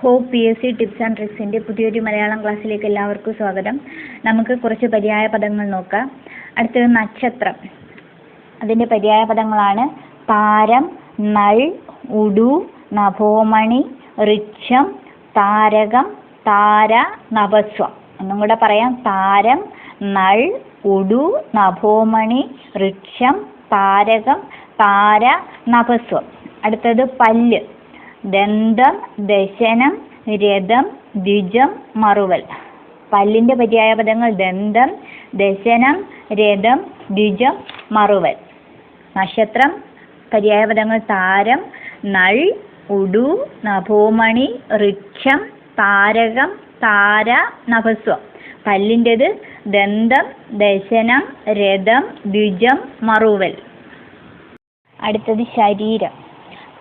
Hope PSC tips and ട്രിക്സിൻ്റെ പുതിയൊരു മലയാളം ക്ലാസ്സിലേക്ക് എല്ലാവർക്കും സ്വാഗതം. നമുക്ക് കുറച്ച് പര്യായ പദങ്ങൾ നോക്കാം. അടുത്തത് നക്ഷത്രം. അതിൻ്റെ പര്യായ പദങ്ങളാണ് താരം, നൾ, ഉടു, നഭോമണി, ഋക്ഷം, താരകം, താര, നഭസ്വം. ഒന്നും കൂടെ പറയാം. താരം, നൾ, ഉടു, നഭോമണി, ഋക്ഷം, താരകം, താര, നഭസ്വം. അടുത്തത് പല്ല്. ദന്തം, ദശനം, രഥം, ദ്വിജം, മറുവൽ. പല്ലിൻ്റെ പര്യായ പദങ്ങൾ ദന്തം, ദശനം, രഥം, ദ്വിജം, മറുവൽ. നക്ഷത്രം പര്യായ പദങ്ങൾ താരം, നൾ, ഉടു, നഭോമണി, ഋക്ഷം, താരകം, താര, നഭസ്വം. പല്ലിൻ്റെത് ദന്തം, ദശനം, രഥം, ദ്വിജം, മറുവൽ. അടുത്തത് ശരീരം.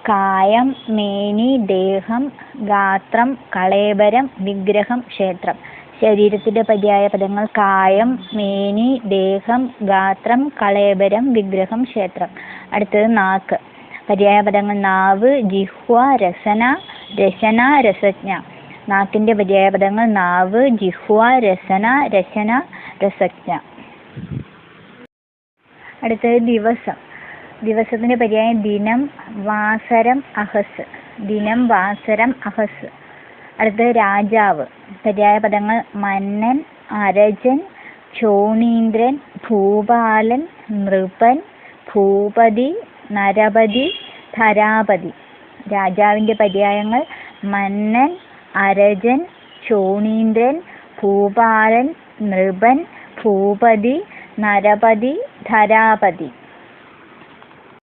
കായം, മേനി, ദേഹം, ഗാത്രം, കളേബരം, വിഗ്രഹം, ക്ഷേത്രം. ശരീരത്തിൻ്റെ പര്യായ പദങ്ങൾ കായം, മേനി, ദേഹം, ഗാത്രം, കളേബരം, വിഗ്രഹം, ക്ഷേത്രം. അടുത്തത് നാക്ക്. പര്യായ പദങ്ങൾ നാവ്, ജിഹ്വ, രസന, രശന, രസജ്ഞ. നാക്കിൻ്റെ പര്യായ പദങ്ങൾ നാവ്, ജിഹ്വ, രസന, രശന, രസജ്ഞ. അടുത്തത് ദിവസം. ദിവസത്തിൻ്റെ പര്യായം ദിനം, വാസരം, അഹസ്. ദിനം, വാസരം, അഹസ്. അടുത്തത് രാജാവ്. പര്യായ പദങ്ങൾ മന്നൻ, അരജൻ, ചോണീന്ദ്രൻ, ഭൂപാലൻ, നൃപൻ, ഭൂപതി, നരപതി, ധരാപതി. രാജാവിൻ്റെ പര്യായങ്ങൾ മന്നൻ, അരജൻ, ചോണീന്ദ്രൻ, ഭൂപാലൻ, നൃപൻ, ഭൂപതി, നരപതി, ധരാപതി.